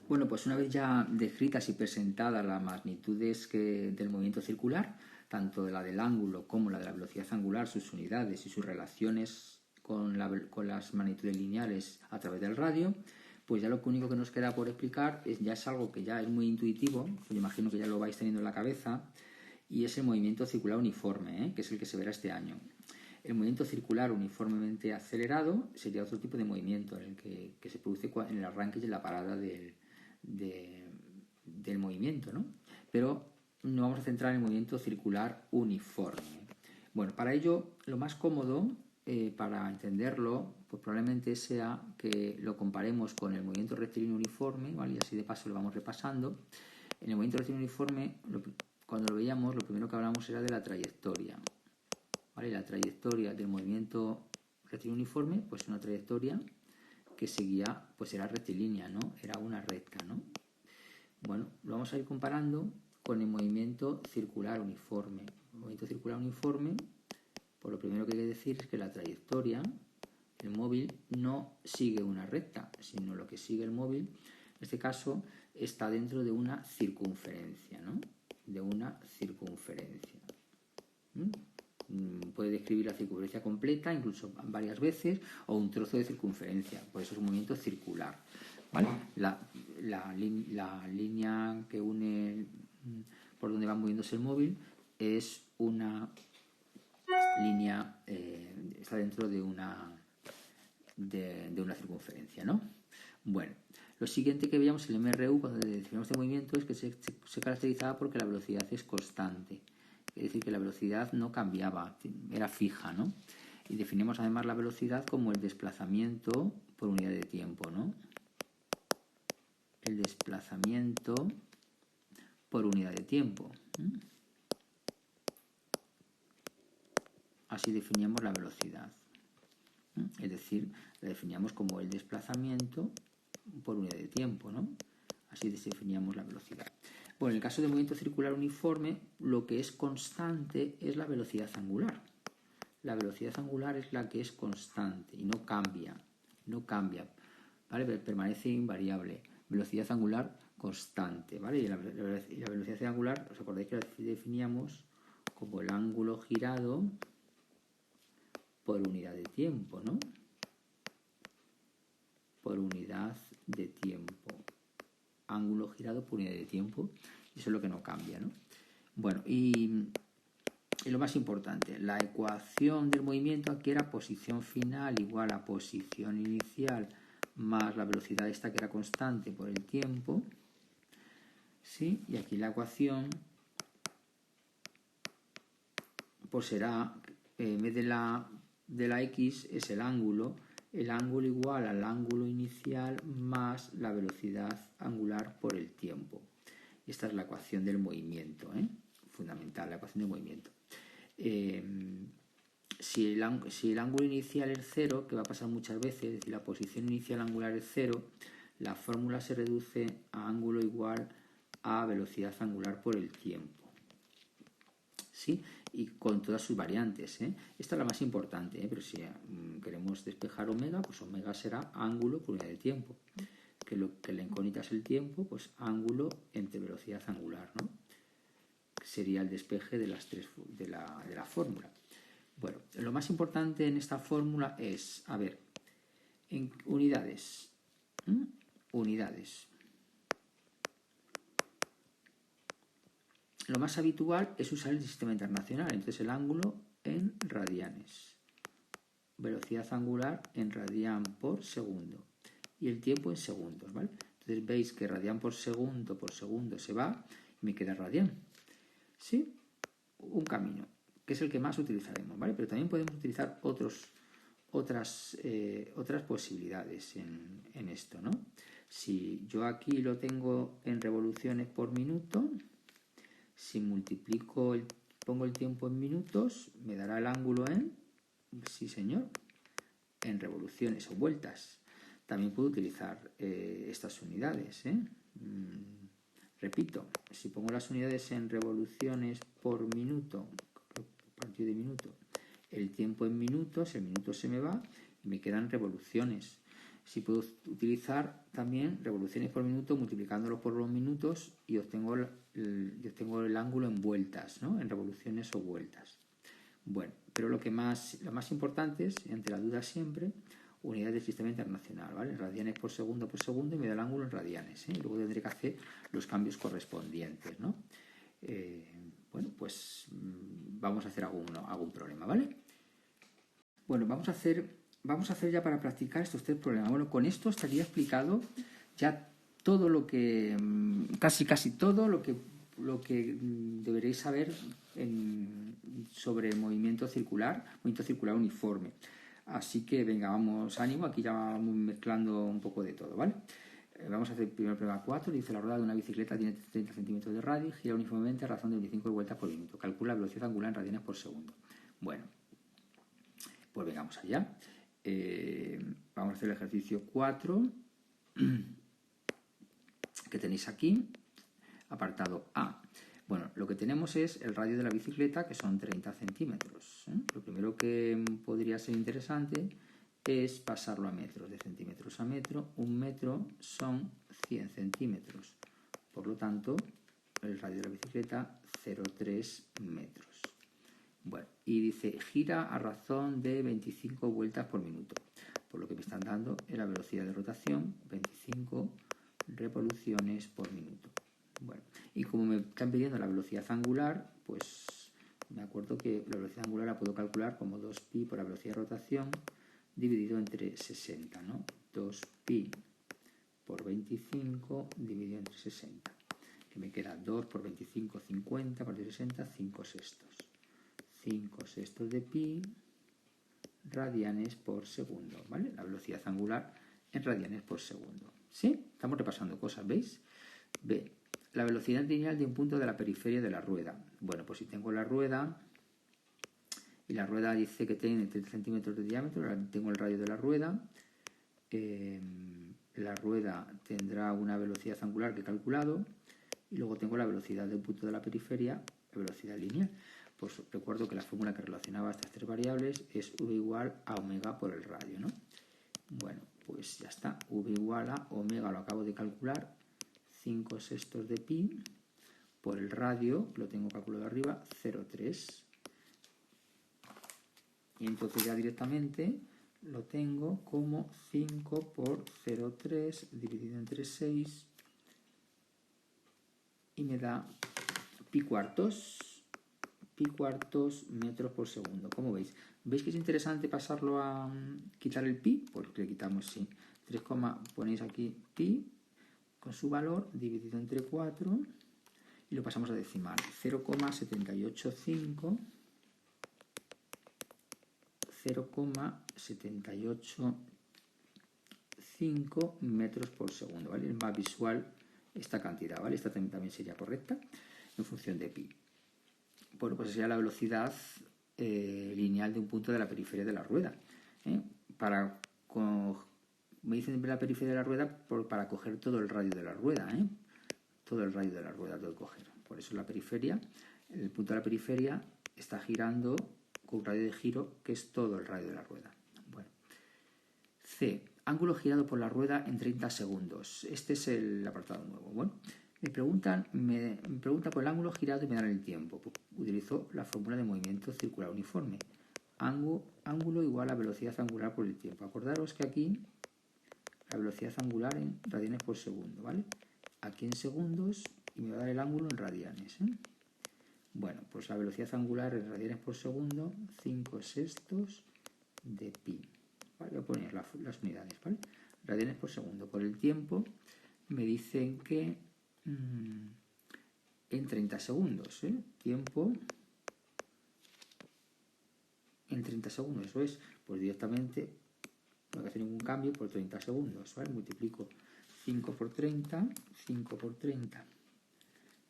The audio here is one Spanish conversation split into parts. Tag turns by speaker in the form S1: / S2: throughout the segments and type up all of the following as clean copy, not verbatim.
S1: Bueno, pues una vez ya descritas y presentadas las magnitudes del movimiento circular, tanto de la del ángulo como la de la velocidad angular, sus unidades y sus relaciones con las magnitudes lineales a través del radio, pues ya lo único que nos queda por explicar ya es algo que ya es muy intuitivo, yo imagino que ya lo vais teniendo en la cabeza, y es el movimiento circular uniforme, que es el que se verá este año. El movimiento circular uniformemente acelerado sería otro tipo de movimiento en el que se produce en el arranque y en la parada del movimiento, ¿no? Pero nos vamos a centrar en el movimiento circular uniforme. Bueno, para ello lo más cómodo para entenderlo pues probablemente sea que lo comparemos con el movimiento rectilíneo uniforme, ¿vale? Y así de paso lo vamos repasando. En el movimiento rectilíneo uniforme, cuando lo veíamos, lo primero que hablamos era de la trayectoria, ¿vale? La trayectoria del movimiento rectilíneo uniforme, pues una trayectoria que seguía, pues era rectilínea, ¿no? Era una recta, ¿no? Bueno, lo vamos a ir comparando con el movimiento circular uniforme. El movimiento circular uniforme, pues lo primero que hay que decir es que la trayectoria, el móvil, no sigue una recta, sino lo que sigue el móvil, en este caso, está dentro de una circunferencia, ¿no? De una circunferencia. Puede describir la circunferencia completa, incluso varias veces, o un trozo de circunferencia, por eso es un movimiento circular, ¿vale? La línea que une por donde va moviéndose el móvil es una línea, está dentro de una circunferencia, ¿no? Bueno, lo siguiente que veíamos, el MRU, cuando definimos este movimiento, es que se caracterizaba porque la velocidad es constante. Es decir, que la velocidad no cambiaba, era fija, ¿no? Y definimos además la velocidad como el desplazamiento por unidad de tiempo, ¿no? El desplazamiento por unidad de tiempo. Así definíamos la velocidad. Es decir, la definíamos como el desplazamiento por unidad de tiempo, ¿no? Así definíamos la velocidad. Bueno, en el caso del movimiento circular uniforme, lo que es constante es la velocidad angular. La velocidad angular es la que es constante y no cambia, ¿vale? Permanece invariable. Velocidad angular constante, ¿vale? Y la velocidad angular, os acordáis que la definíamos como el ángulo girado por unidad de tiempo, ¿no? Por unidad de tiempo. Ángulo girado por unidad de tiempo. Y eso es lo que no cambia, ¿no? Bueno, y lo más importante, la ecuación del movimiento aquí era posición final igual a posición inicial más la velocidad esta que era constante por el tiempo. ¿Sí? Y aquí la ecuación pues será, en vez de la x es el ángulo igual al ángulo inicial más la velocidad angular por el tiempo. Esta es la ecuación del movimiento, fundamental, la ecuación del movimiento. Si el ángulo inicial es 0, que va a pasar muchas veces, es decir, la posición inicial angular es 0, la fórmula se reduce a ángulo igual a velocidad angular por el tiempo. ¿Sí? Y con todas sus variantes. Esta es la más importante, pero si queremos despejar omega, pues omega será ángulo por unidad de tiempo. Que lo que la incógnita es el tiempo, pues ángulo entre velocidad angular, ¿no? Sería el despeje de las tres de la fórmula. Bueno, lo más importante en esta fórmula es, a ver, en unidades. Unidades. Lo más habitual es usar el sistema internacional, entonces el ángulo en radianes, velocidad angular en radián por segundo y el tiempo en segundos, ¿vale? Entonces veis que radián por segundo se va y me queda radián. ¿Sí? Un camino, que es el que más utilizaremos, ¿vale? Pero también podemos utilizar otras posibilidades en esto, ¿no? Si yo aquí lo tengo en revoluciones por minuto, si pongo el tiempo en minutos, me dará el ángulo sí señor, en revoluciones o vueltas. También puedo utilizar estas unidades, repito, si pongo las unidades en revoluciones por minuto, a partir de minuto, el tiempo en minutos, el minuto se me va y me quedan revoluciones. Si puedo utilizar también revoluciones por minuto multiplicándolo por los minutos y obtengo el ángulo en vueltas, ¿no? En revoluciones o vueltas. Bueno, pero lo más importante es, entre la duda siempre, unidades del sistema internacional, ¿vale? Radianes por segundo y me da el ángulo en radianes, ¿eh? Y luego tendré que hacer los cambios correspondientes, ¿no? Bueno, pues vamos a hacer algún problema, ¿vale? Bueno, vamos a hacer ya para practicar estos 3 problemas. Bueno, con esto estaría explicado ya todo lo que, casi todo lo que deberéis saber sobre el movimiento circular uniforme. Así que venga, vamos, ánimo, aquí ya vamos mezclando un poco de todo, ¿vale? Vamos a hacer primero prueba 4, dice la rueda de una bicicleta tiene 30 centímetros de radio y gira uniformemente a razón de 25 vueltas por minuto. Calcula la velocidad angular en radianes por segundo. Bueno, pues vengamos allá. Vamos a hacer el ejercicio 4 que tenéis aquí, apartado A. Bueno, lo que tenemos es el radio de la bicicleta, que son 30 centímetros. Lo primero que podría ser interesante es pasarlo a metros, de centímetros a metro. 1 metro son 100 centímetros. Por lo tanto, el radio de la bicicleta, 0,3 metros. Bueno, y dice, gira a razón de 25 vueltas por minuto. Por lo que me están dando es la velocidad de rotación, 25 revoluciones por minuto. Bueno, y como me están pidiendo la velocidad angular, pues me acuerdo que la velocidad angular la puedo calcular como 2pi por la velocidad de rotación dividido entre 60, ¿no? 2pi por 25 dividido entre 60. Que me queda 2 por 25, 50, por 60, 5 sextos. 5 sextos de pi radianes por segundo, ¿vale? La velocidad angular en radianes por segundo. ¿Sí? Estamos repasando cosas, ¿veis? B. La velocidad lineal de un punto de la periferia de la rueda. Bueno, pues si tengo la rueda y la rueda dice que tiene 30 centímetros de diámetro, tengo el radio de la rueda. La rueda tendrá una velocidad angular que he calculado y luego tengo la velocidad de un punto de la periferia, la velocidad lineal. Pues recuerdo que la fórmula que relacionaba estas 3 variables es v igual a omega por el radio, ¿no? Bueno, pues ya está. V igual a omega, lo acabo de calcular, 5 sextos de pi por el radio, lo tengo calculado arriba, 0,3. Y entonces ya directamente lo tengo como 5 por 0,3 dividido entre 6 y me da pi cuartos metros por segundo. ¿Cómo veis? ¿Veis que es interesante pasarlo a quitar el pi? Pues le quitamos, sí. 3, ponéis aquí pi con su valor dividido entre 4 y lo pasamos a decimal. 0,785 metros por segundo, ¿vale? Es más visual esta cantidad, ¿vale? Esta también sería correcta en función de pi. Bueno, pues sería la velocidad lineal de un punto de la periferia de la rueda. Me dicen la periferia de la rueda para coger todo el radio de la rueda, todo el radio de la rueda tengo que coger. Por eso la periferia, el punto de la periferia está girando con un radio de giro que es todo el radio de la rueda. Bueno. C. Ángulo girado por la rueda en 30 segundos. Este es el apartado nuevo. Bueno, me pregunta por el ángulo girado y me dan el tiempo. Pues utilizo la fórmula de movimiento circular uniforme. Ángulo igual a velocidad angular por el tiempo. Acordaros que aquí la velocidad angular en radianes por segundo, ¿vale? Aquí en segundos y me va a dar el ángulo en radianes, ¿eh? Bueno, pues la velocidad angular en radianes por segundo, 5 sextos de pi. ¿Vale? Voy a poner las unidades, ¿vale? Radianes por segundo. Por el tiempo me dicen que en 30 segundos, ¿eh? Tiempo en 30 segundos, eso es, pues directamente no hay que hacer ningún cambio por 30 segundos, ¿vale? Multiplico 5 por 30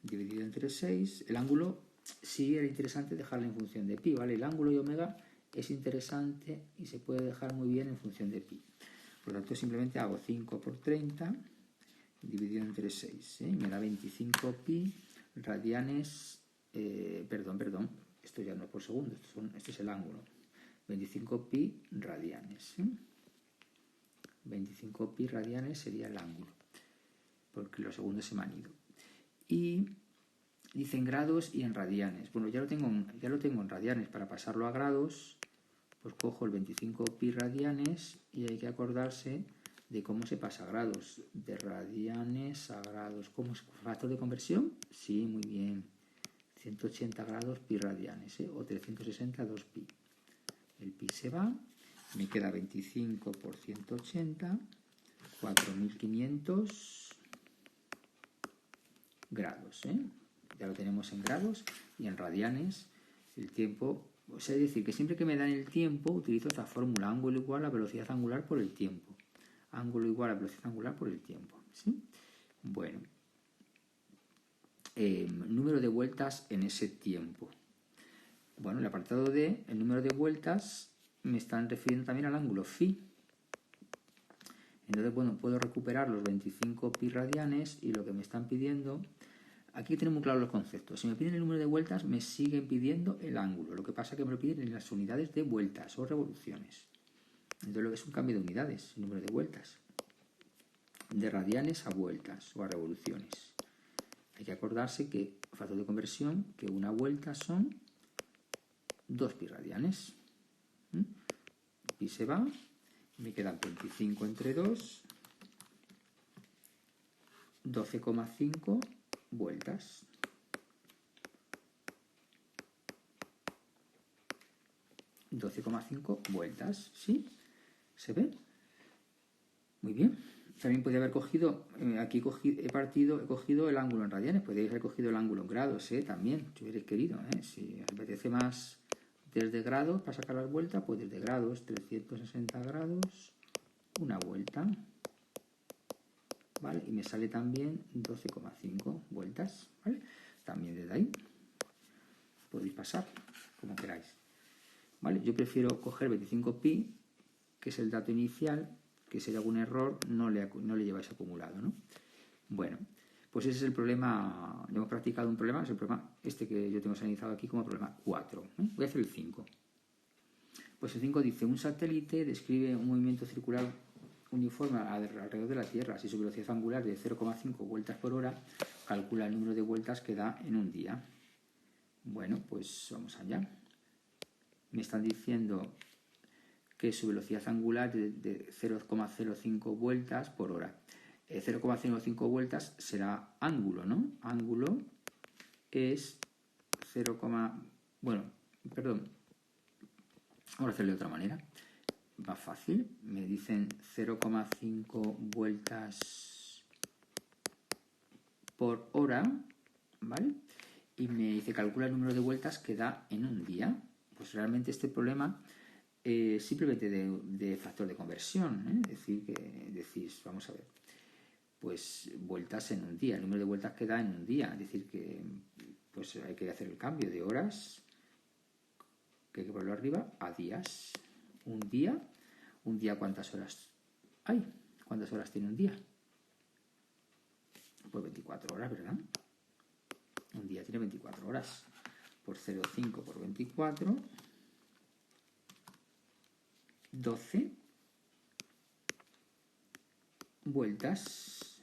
S1: dividido entre 6. El ángulo sí era interesante dejarlo en función de pi, ¿vale? El ángulo y omega es interesante y se puede dejar muy bien en función de pi. Por lo tanto, simplemente hago 5 por 30 dividido entre 6, ¿eh? Me da 25 pi radianes, perdón, esto ya no es por segundo, este es el ángulo. 25 pi radianes, ¿eh? 25 pi radianes sería el ángulo, porque los segundos se me han ido. Y dice en grados y en radianes. Bueno, ya lo tengo en radianes. Para pasarlo a grados, pues cojo el 25 pi radianes y hay que acordarse de cómo se pasa a grados. De radianes a grados. ¿Cómo es? ¿Factor de conversión? Sí, muy bien. 180 grados pi radianes, o 360 2 pi. El pi se va, me queda 25 por 180, 4500 grados, ya lo tenemos en grados y en radianes. El tiempo, o sea, es decir, que siempre que me dan el tiempo utilizo esta fórmula: ángulo igual a velocidad angular por el tiempo. Ángulo igual a velocidad angular por el tiempo, ¿sí? Bueno, número de vueltas en ese tiempo. Bueno, el apartado D, el número de vueltas, me están refiriendo también al ángulo phi. Entonces, bueno, puedo recuperar los 25 pi radianes y lo que me están pidiendo. Aquí tenemos muy claros los conceptos. Si me piden el número de vueltas, me siguen pidiendo el ángulo. Lo que pasa es que me lo piden en las unidades de vueltas o revoluciones. Entonces, lo que es un cambio de unidades, el número de vueltas. De radianes a vueltas o a revoluciones. Hay que acordarse que, factor de conversión, que una vuelta son 2 pi radianes. Pi se va, me quedan 25 entre 2, 12,5 vueltas. Vueltas, ¿sí? ¿Se ve? Muy bien. También podría haber cogido, aquí he cogido el ángulo en radianes, podéis haber cogido el ángulo en grados, también, si hubierais querido, si os apetece más desde grados para sacar las vueltas, pues desde grados, 360 grados, una vuelta, ¿vale? Y me sale también 12,5 vueltas, ¿vale? También desde ahí podéis pasar como queráis, ¿vale? Yo prefiero coger 25 pi, que es el dato inicial, que si hay algún error no le lleváis acumulado, ¿no? Bueno, pues ese es el problema. Ya hemos practicado un problema, es el problema este que yo tengo señalizado aquí como problema 4. Voy a hacer el 5. Pues el 5 dice: un satélite describe un movimiento circular uniforme alrededor de la Tierra. Si su velocidad angular es de 0,5 vueltas por hora, calcula el número de vueltas que da en un día. Bueno, pues vamos allá. Me están diciendo que su velocidad angular es de 0,05 vueltas por hora. 0,05 vueltas será ángulo, ¿no? Ángulo es 0, bueno, perdón, vamos a hacerlo de otra manera, más fácil. Me dicen 0,5 vueltas por hora, ¿vale? Y me dice calcula el número de vueltas que da en un día. Pues realmente este problema simplemente de factor de conversión, es decir, que decís, vamos a ver, pues vueltas en un día, el número de vueltas que da en un día, es decir, que pues hay que hacer el cambio de horas, que hay que ponerlo arriba, a días. Un día, ¿cuántas horas hay? ¿Cuántas horas tiene un día? Pues 24 horas, ¿verdad? Un día tiene 24 horas. Por 0,5 por 24, 12 vueltas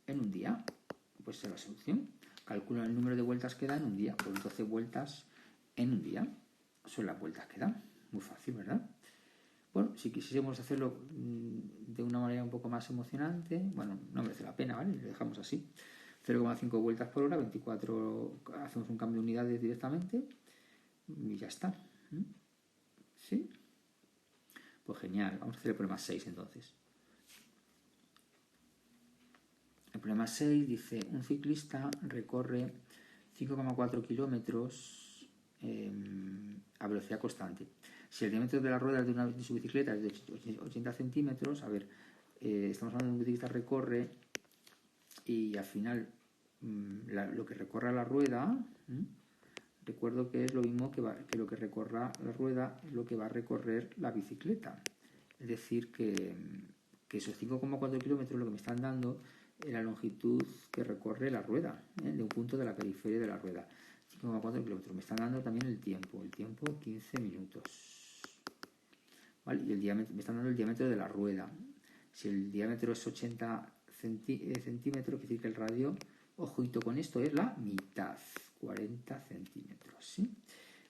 S1: en un día. Pues esa es la solución. Calcula el número de vueltas que da en un día. Pues 12 vueltas en un día son las vueltas que da. Muy fácil, ¿verdad? Bueno, si quisiésemos hacerlo de una manera un poco más emocionante, bueno, no merece la pena, ¿vale? Lo dejamos así. 0,5 vueltas por hora, 24, hacemos un cambio de unidades directamente y ya está. ¿Sí? Pues genial. Vamos a hacer el problema 6 entonces. El problema 6 dice: un ciclista recorre 5,4 kilómetros a velocidad constante. Si el diámetro de las ruedas de su bicicleta es de 80 centímetros, a ver, estamos hablando de un ciclista recorre y al final lo que recorra la rueda, recuerdo que es lo mismo que lo que recorra la rueda es lo que va a recorrer la bicicleta. Es decir, que esos 5,4 kilómetros lo que me están dando es la longitud que recorre la rueda, de un punto de la periferia de la rueda. 5,4 kilómetros. Me están dando también el tiempo 15 minutos. ¿vale? Y el diámetro, me están dando el diámetro de la rueda. Si el diámetro es 80 centímetros, quiere decir que el radio, ojito con esto, es la mitad, 40 centímetros, ¿sí?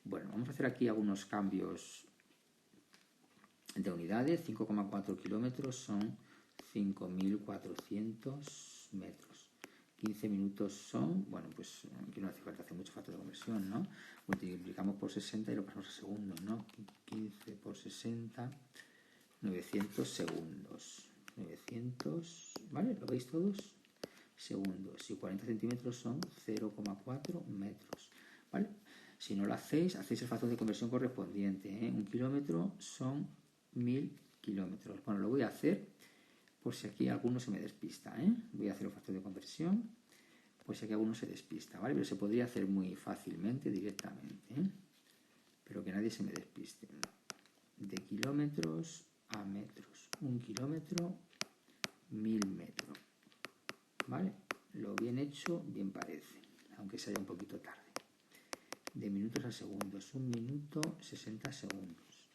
S1: Bueno, vamos a hacer aquí algunos cambios de unidades. 5,4 kilómetros son 5.400 metros. 15 minutos son, bueno, pues aquí no hace falta hacer mucho factor de conversión, ¿no? Multiplicamos por 60 y lo pasamos a segundos, ¿no? 15 por 60, 900 segundos. 900, ¿vale? ¿Lo veis todos? Segundos. Y 40 centímetros son 0,4 metros, ¿vale? Si no lo hacéis, hacéis el factor de conversión correspondiente, ¿eh? 1 kilómetro son 1000 kilómetros. Bueno, lo voy a hacer por si aquí alguno se me despista, ¿eh? Voy a hacer el factor de conversión por si aquí alguno se despista, ¿vale? Pero se podría hacer muy fácilmente, directamente, ¿eh? Pero que nadie se me despiste. De kilómetros a metros. 1 kilómetro, 1000 metros, ¿vale? Lo bien hecho, bien parece, aunque sea un poquito tarde. De minutos a segundos. 1 minuto, 60 segundos.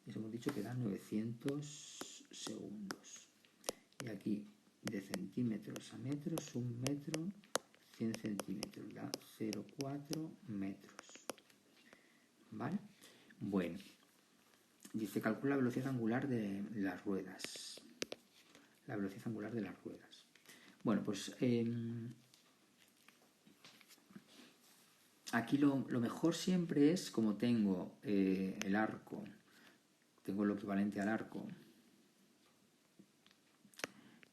S1: Y hemos dicho que dan 900 segundos. Y aquí, de centímetros a metros, 1 metro, 100 centímetros, da 0,4 metros. ¿Vale? Bueno, dice calcula la velocidad angular de las ruedas. La velocidad angular de las ruedas. Bueno, pues aquí lo mejor siempre es, como tengo el arco, tengo lo equivalente al arco,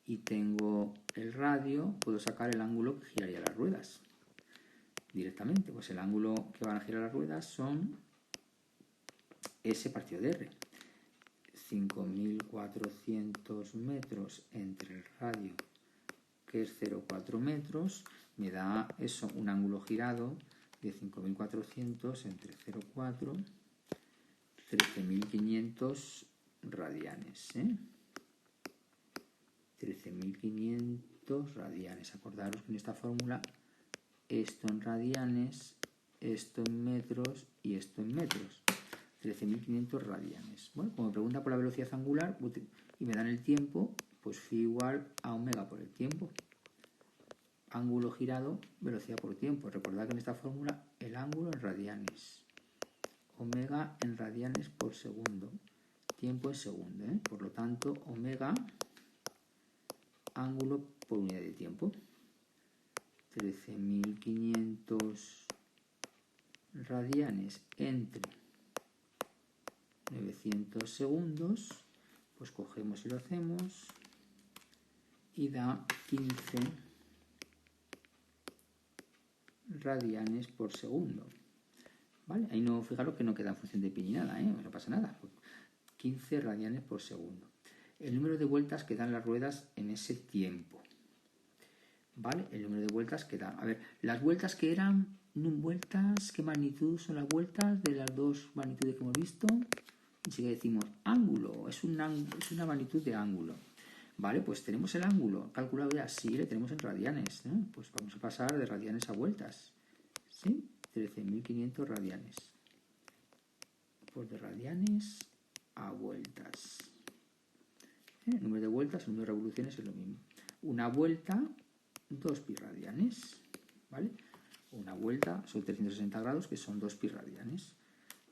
S1: y tengo el radio, puedo sacar el ángulo que giraría las ruedas directamente. Pues el ángulo que van a girar las ruedas son S partido de R. 5.400 metros entre el radio, que es 0,4 metros, me da eso, un ángulo girado de 5.400 entre 0,4, 13.500 radianes, ¿eh? 13.500 radianes. Acordaros que en esta fórmula esto en radianes, esto en metros y esto en metros. 13.500 radianes. Bueno, como me pregunta por la velocidad angular y me dan el tiempo, pues phi igual a omega por el tiempo. Ángulo girado, velocidad por tiempo. Recordad que en esta fórmula el ángulo en radianes, omega en radianes por segundo, tiempo en segundo, ¿eh? Por lo tanto, omega, ángulo por unidad de tiempo. 13.500 radianes entre 900 segundos, pues cogemos y lo hacemos y da 15 radianes por segundo, ¿vale? Ahí no, fijaros que no queda en función de pi ni nada, ¿eh? No pasa nada. 15 radianes por segundo. El número de vueltas que dan las ruedas en ese tiempo, ¿vale? El número de vueltas que dan. A ver, las vueltas que eran vueltas, ¿qué magnitud son las vueltas de las dos magnitudes que hemos visto? Enseguida decimos ángulo, es una magnitud de ángulo. Vale, pues tenemos el ángulo calculado ya, sí, le tenemos en radianes, ¿no? Pues vamos a pasar de radianes a vueltas, ¿sí? 13.500 radianes. Pues de radianes a vueltas. El número de vueltas, el número de revoluciones es lo mismo. Una vuelta, 2 pi radianes, ¿vale? Una vuelta son 360 grados, que son 2 pi radianes.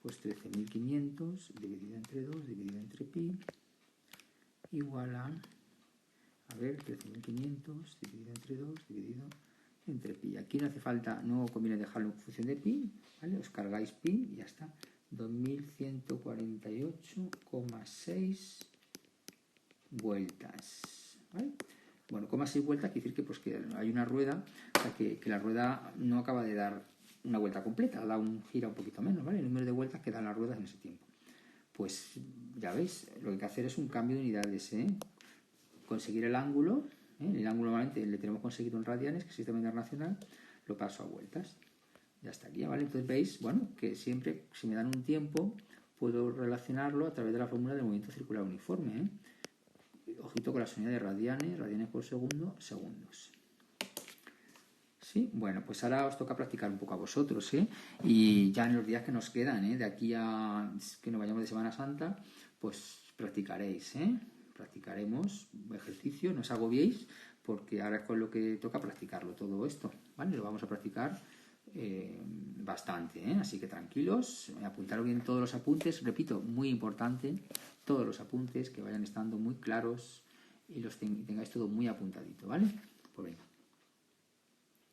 S1: Pues 13.500 dividido entre 2, dividido entre pi, igual a ver, 13.500 dividido entre 2, dividido entre pi. Aquí no hace falta, no conviene dejarlo en función de pi, ¿vale? Os cargáis pi y ya está. 2148,6 vueltas, ¿vale? Bueno, 6 vueltas quiere decir que, pues, que hay una rueda, o sea, que la rueda no acaba de dar una vuelta completa, da un giro un poquito menos, ¿vale? El número de vueltas que dan las ruedas en ese tiempo. Pues ya veis, lo que hay que hacer es un cambio de unidades, ¿eh? Conseguir el ángulo, ¿eh? El ángulo normalmente le tenemos conseguido en radianes, que es el sistema internacional, lo paso a vueltas. Ya estaría, ¿vale? Entonces veis, bueno, que siempre, si me dan un tiempo, puedo relacionarlo a través de la fórmula del movimiento circular uniforme, ¿eh? Ojito con las unidades de radianes, radianes por segundo, segundos. ¿Sí? Bueno, pues ahora os toca practicar un poco a vosotros, ¿eh? Y ya en los días que nos quedan, ¿eh? De aquí a que nos vayamos de Semana Santa, pues practicaréis, ¿eh? Practicaremos ejercicio, no os agobiéis, porque ahora es con lo que toca practicarlo todo esto, ¿vale? Lo vamos a practicar bastante, ¿eh? Así que tranquilos, apuntaros bien todos los apuntes, repito, muy importante, todos los apuntes que vayan estando muy claros y los tengáis todo muy apuntadito, ¿vale? Pues venga.